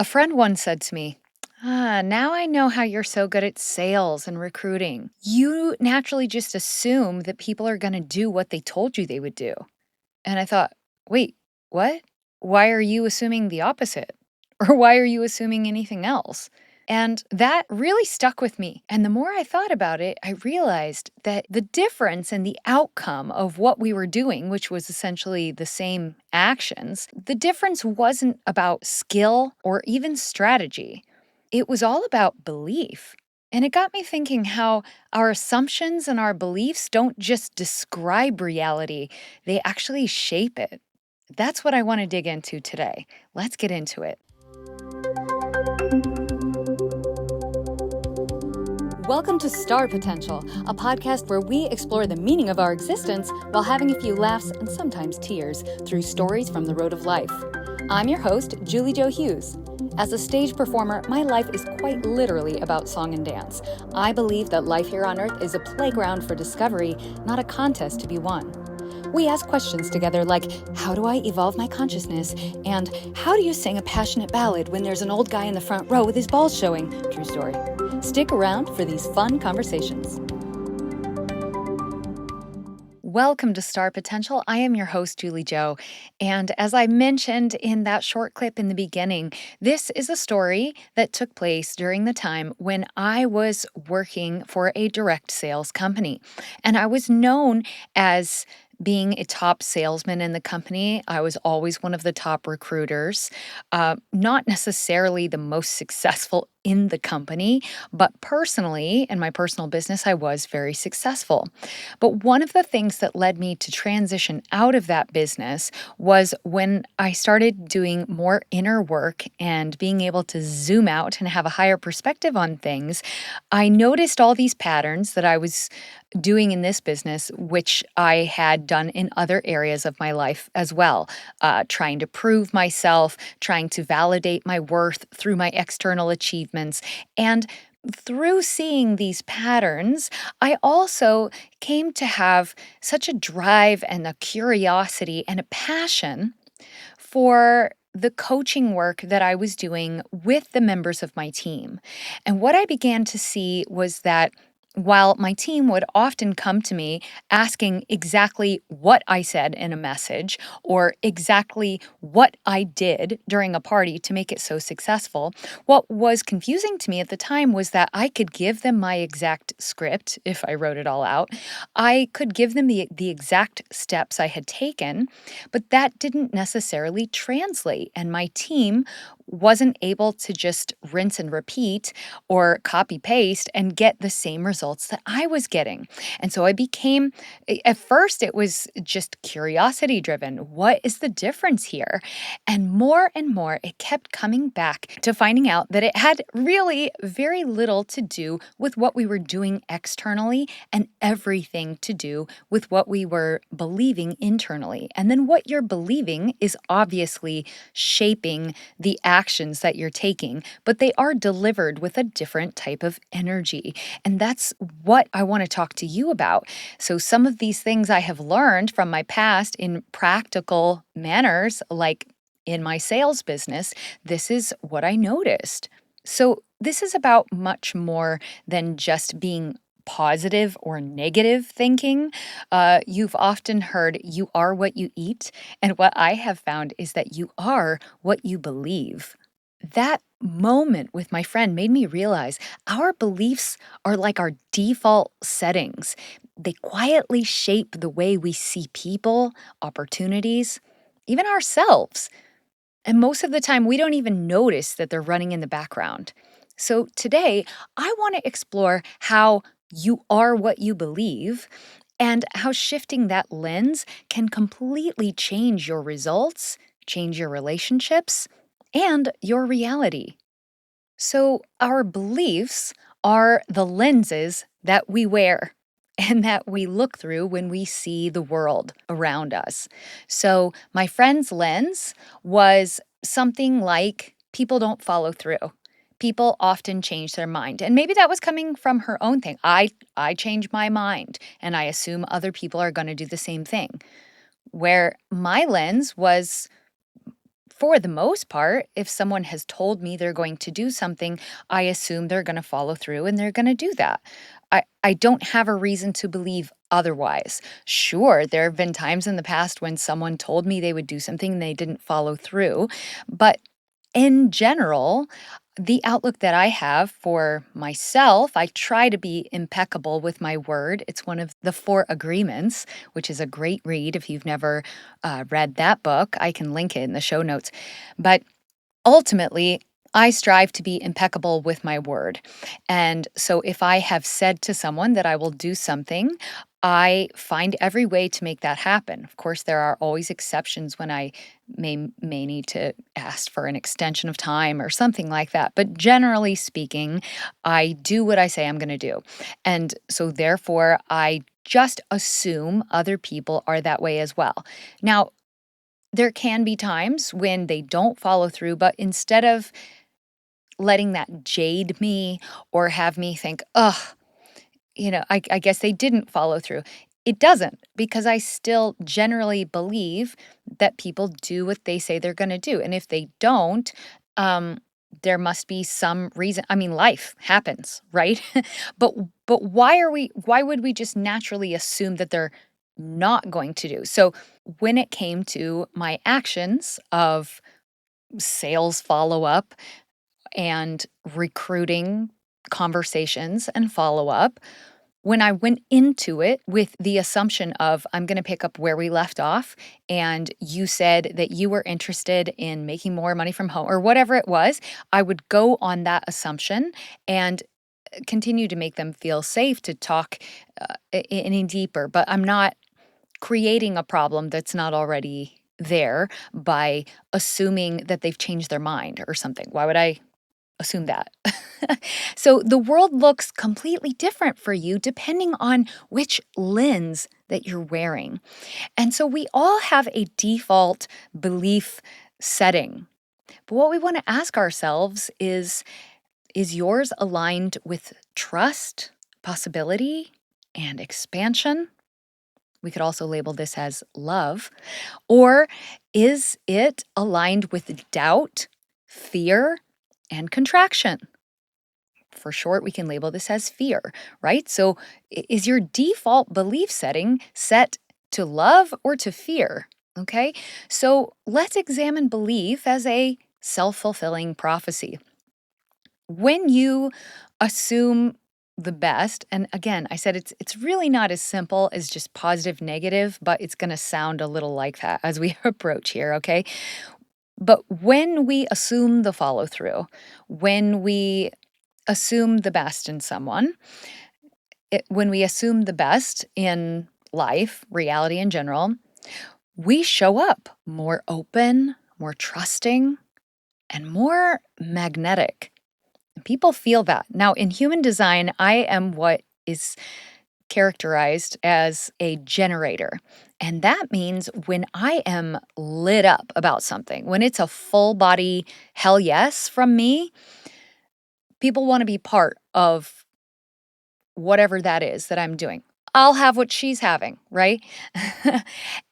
A friend once said to me, now I know how you're so good at sales and recruiting. You naturally just assume that people are going to do what they told you they would do. And I thought, wait, what? Why are you assuming the opposite? Or why are you assuming anything else? And that really stuck with me. And the more I thought about it, I realized that the difference in the outcome of what we were doing, which was essentially the same actions, the difference wasn't about skill or even strategy. It was all about belief. And it got me thinking how our assumptions and our beliefs don't just describe reality, they actually shape it. That's what I want to dig into today. Let's get into it. Welcome to Star Potential, a podcast where we explore the meaning of our existence while having a few laughs and sometimes tears through stories from the road of life. I'm your host, Jo Hughes. As a stage performer, my life is quite literally about song and dance. I believe that life here on Earth is a playground for discovery, not a contest to be won. We ask questions together like, how do I evolve my consciousness? And how do you sing a passionate ballad when there's an old guy in the front row with his balls showing? True story. Stick around for these fun conversations. Welcome to Star Potential. I am your host, Jo. And as I mentioned in that short clip in the beginning, this is a story that took place during the time when I was working for a direct sales company. And I was known as being a top salesman in the company. I was always one of the top recruiters, not necessarily the most successful in the company, but personally, in my personal business, I was very successful. But one of the things that led me to transition out of that business was when I started doing more inner work and being able to zoom out and have a higher perspective on things. I noticed all these patterns that I was doing in this business, which I had done in other areas of my life as well, trying to prove myself, trying to validate my worth through my external achievements. And through seeing these patterns, I also came to have such a drive and a curiosity and a passion for the coaching work that I was doing with the members of my team. And what I began to see was that while my team would often come to me asking exactly what I said in a message or exactly what I did during a party to make it so successful, what was confusing to me at the time was that I could give them my exact script if I wrote it all out. I could give them the exact steps I had taken, but that didn't necessarily translate. And my team wasn't able to just rinse and repeat or copy paste and get the same results that I was getting. And so I became, at first, it was just curiosity driven. What is the difference here? And more, it kept coming back to finding out that it had really very little to do with what we were doing externally and everything to do with what we were believing internally. And then what you're believing is obviously shaping the actions that you're taking, but they are delivered with a different type of energy. And that's what I want to talk to you about. So some of these things I have learned from my past in practical manners, like in my sales business, this is what I noticed. So this is about much more than just being positive or negative thinking. You've often heard you are what you eat. And what I have found is that you are what you believe. That moment with my friend made me realize our beliefs are like our default settings. They quietly shape the way we see people, opportunities, even ourselves. And most of the time, we don't even notice that they're running in the background. So today, I want to explore how you are what you believe and how shifting that lens can completely change your results, change your relationships, and your reality. So, our beliefs are the lenses that we wear and that we look through when we see the world around us. So, my friend's lens was something like people don't follow through. People often change their mind. And maybe that was coming from her own thing. I change my mind and I assume other people are going to do the same thing. Where my lens was For the most part, if someone has told me they're going to do something, I assume they're going to follow through and they're going to do that. I don't have a reason to believe otherwise. Sure, there have been times in the past when someone told me they would do something and they didn't follow through. But in general, the outlook that I have for myself, I try to be impeccable with my word. It's one of the four agreements, which is a great read. If you've never read that book, I can link it in the show notes. But ultimately, I strive to be impeccable with my word. And so if I have said to someone that I will do something, I find every way to make that happen. Of course, there are always exceptions when I may need to ask for an extension of time or something like that. But generally speaking, I do what I say I'm going to do. And so therefore, I just assume other people are that way as well. Now, there can be times when they don't follow through, but instead of letting that jade me or have me think, "Ugh, I guess they didn't follow through." It doesn't, because I still generally believe that people do what they say they're gonna do, and if they don't, um, there must be some reason. I mean, life happens, right? But why would we just naturally assume that they're not going to do? So, when it came to my actions of sales follow-up and recruiting conversations and follow-up, when I went into it with the assumption of, I'm gonna pick up where we left off, and you said that you were interested in making more money from home or whatever it was, I would go on that assumption and continue to make them feel safe to talk any deeper. But I'm not creating a problem that's not already there by assuming that they've changed their mind or something. Why would I assume that? So the world looks completely different for you depending on which lens that you're wearing. And so we all have a default belief setting. But what we want to ask ourselves is yours aligned with trust, possibility, and expansion? We could also label this as love. Or is it aligned with doubt, fear, and contraction? For short, we can label this as fear, right? So, is your default belief setting set to love or to fear? Okay. So, let's examine belief as a self fulfilling prophecy. When you assume the best, and again, I said it's really not as simple as just positive negative, but it's going to sound a little like that as we approach here, okay? But when we assume the follow through, when we assume the best in someone, when we assume the best in life, reality in general, we show up more open, more trusting, and more magnetic. People feel that. Now, in human design, I am what is characterized as a generator. And that means when I am lit up about something, when it's a full body hell yes from me, people want to be part of whatever that is that I'm doing. I'll have what she's having, right?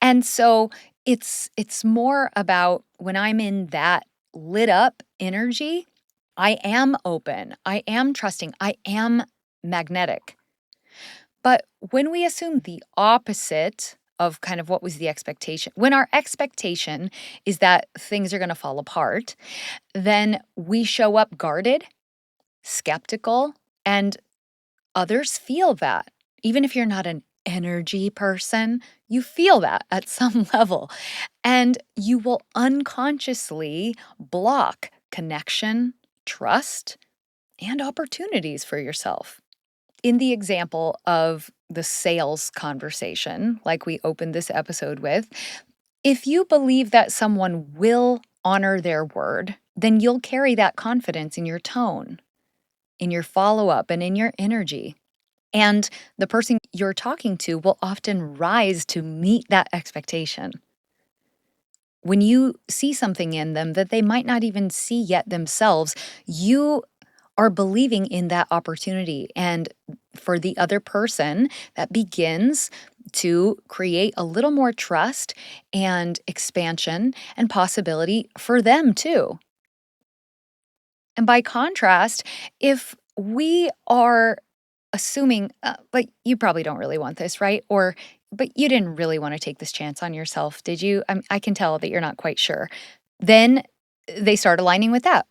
And so it's more about when I'm in that lit up energy, I am open, I am trusting, I am magnetic. But when we assume the opposite of kind of what was the expectation, when our expectation is that things are going to fall apart, then we show up guarded, skeptical, and others feel that. Even if you're not an energy person, you feel that at some level. And you will unconsciously block connection, trust, and opportunities for yourself. In the example of the sales conversation, like we opened this episode with, if you believe that someone will honor their word, then you'll carry that confidence in your tone, in your follow up, and in your energy. And the person you're talking to will often rise to meet that expectation. When you see something in them that they might not even see yet themselves, you are believing in that opportunity. And for the other person, that begins to create a little more trust and expansion and possibility for them too. And by contrast, if we are assuming, like, you probably don't really want this, right? But you didn't really want to take this chance on yourself, did you? I can tell that you're not quite sure. Then they start aligning with that.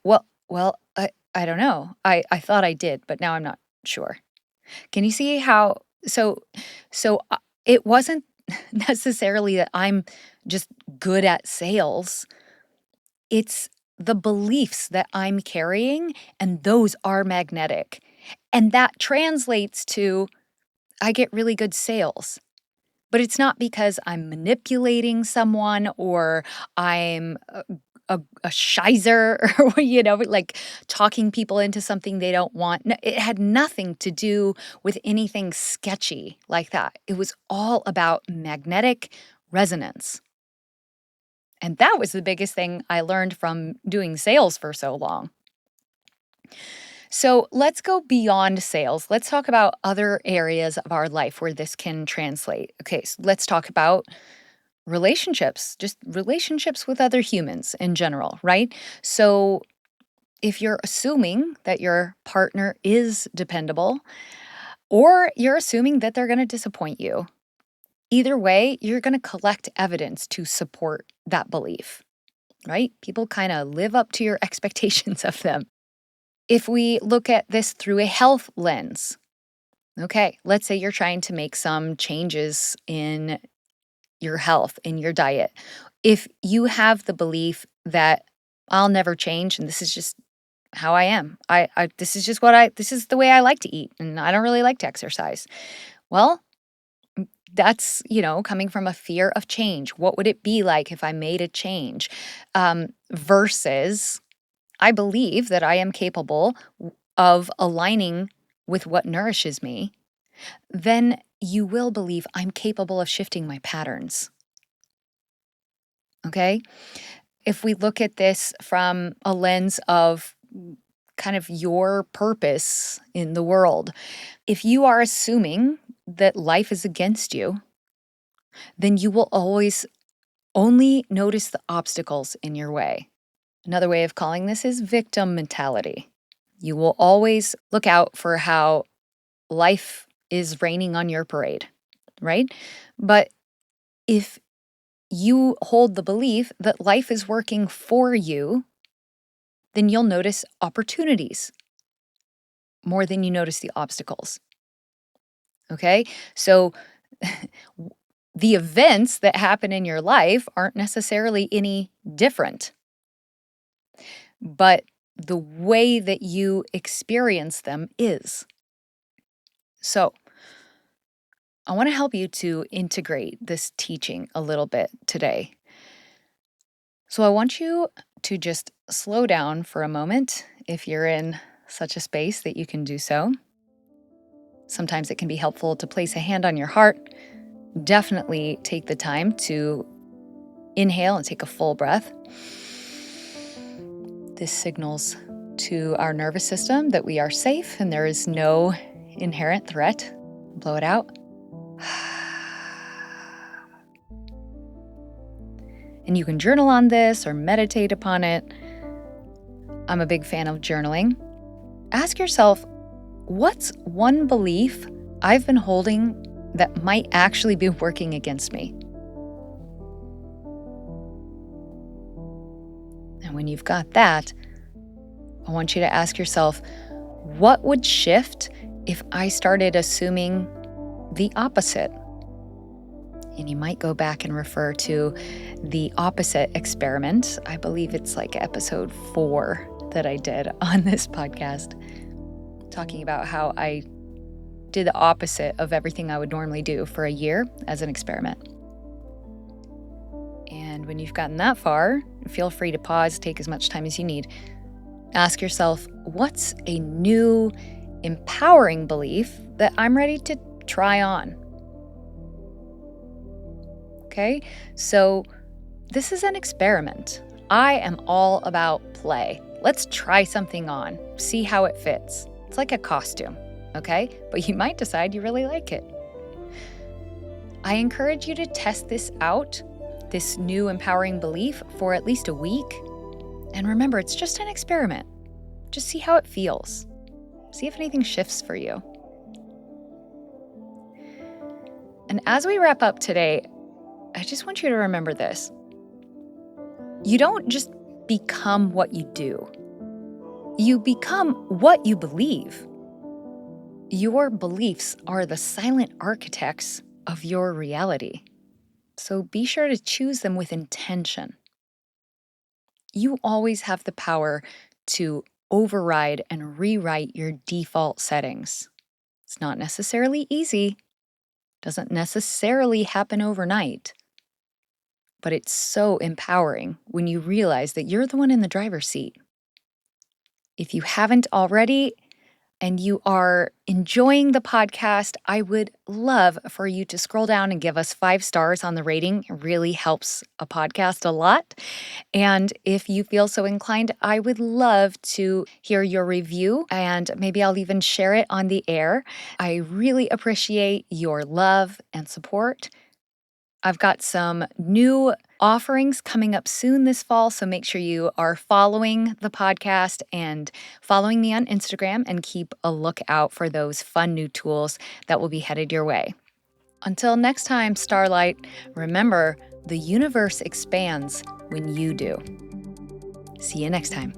I don't know. I thought I did, but now I'm not sure. Can you see how? So it wasn't necessarily that I'm just good at sales. It's the beliefs that I'm carrying, and those are magnetic. And that translates to I get really good sales. But it's not because I'm manipulating someone or I'm a shizer or, like talking people into something they don't want. No, it had nothing to do with anything sketchy like that. It was all about magnetic resonance. And that was the biggest thing I learned from doing sales for so long. So let's go beyond sales. Let's talk about other areas of our life where this can translate. Okay, so let's talk about relationships, just relationships with other humans in general, right? So if you're assuming that your partner is dependable, or you're assuming that they're going to disappoint you, either way, you're going to collect evidence to support that belief, right? People kind of live up to your expectations of them. If we look at this through a health lens, okay, let's say you're trying to make some changes in your health, in your diet. If you have the belief that I'll never change and this is just how I am. This is just this is the way I like to eat and I don't really like to exercise. Well, that's, coming from a fear of change. What would it be like if I made a change? Versus I believe that I am capable of aligning with what nourishes me, then you will believe I'm capable of shifting my patterns. Okay? If we look at this from a lens of kind of your purpose in the world, if you are assuming that life is against you, then you will always only notice the obstacles in your way. Another way of calling this is victim mentality. You will always look out for how life is raining on your parade, right? But if you hold the belief that life is working for you, then you'll notice opportunities more than you notice the obstacles. Okay? So the events that happen in your life aren't necessarily any different, but the way that you experience them is. So, I want to help you to integrate this teaching a little bit today. So, I want you to just slow down for a moment if you're in such a space that you can do so. Sometimes it can be helpful to place a hand on your heart. Definitely take the time to inhale and take a full breath. This signals to our nervous system that we are safe and there is no inherent threat. Blow it out. And you can journal on this or meditate upon it. I'm a big fan of journaling. Ask yourself, what's one belief I've been holding that might actually be working against me? And when you've got that, I want you to ask yourself, what would shift if I started assuming the opposite? And you might go back and refer to the opposite experiment. I believe it's like episode 4 that I did on this podcast, talking about how I did the opposite of everything I would normally do for a year as an experiment. And when you've gotten that far, feel free to pause, take as much time as you need. Ask yourself, what's a new, empowering belief that I'm ready to try on? Okay, so this is an experiment. I am all about play. Let's try something on, see how it fits. It's like a costume, okay? But you might decide you really like it. I encourage you to test this out, this new empowering belief, for at least a week. And remember, it's just an experiment. Just see how it feels. See if anything shifts for you. And as we wrap up today, I just want you to remember this. You don't just become what you do. You become what you believe. Your beliefs are the silent architects of your reality. So be sure to choose them with intention. You always have the power to override and rewrite your default settings. It's not necessarily easy, doesn't necessarily happen overnight, but it's so empowering when you realize that you're the one in the driver's seat. If you haven't already, and you are enjoying the podcast, I would love for you to scroll down and give us 5 stars on the rating. It really helps a podcast a lot. And if you feel so inclined, I would love to hear your review, and maybe I'll even share it on the air. I really appreciate your love and support. I've got some new offerings coming up soon this fall, so make sure you are following the podcast and following me on Instagram, and keep a lookout for those fun new tools that will be headed your way. Until next time, Starlight, remember, the universe expands when you do. See you next time.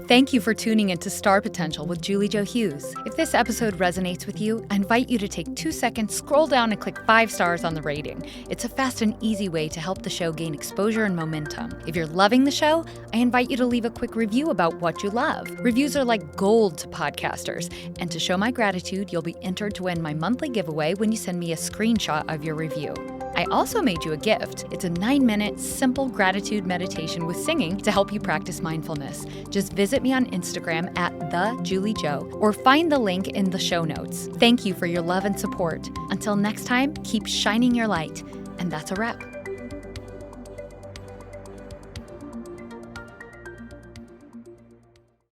Thank you for tuning into Star Potential with Jo Hughes. If this episode resonates with you, I invite you to take 2 seconds, scroll down, and click 5 stars on the rating. It's a fast and easy way to help the show gain exposure and momentum. If you're loving the show, I invite you to leave a quick review about what you love. Reviews are like gold to podcasters, and to show my gratitude, you'll be entered to win my monthly giveaway when you send me a screenshot of your review. I also made you a gift. It's a 9-minute simple gratitude meditation with singing to help you practice mindfulness. Just visit me on Instagram at @JulieJo or find the link in the show notes. Thank you for your love and support. Until next time, keep shining your light. And that's a wrap.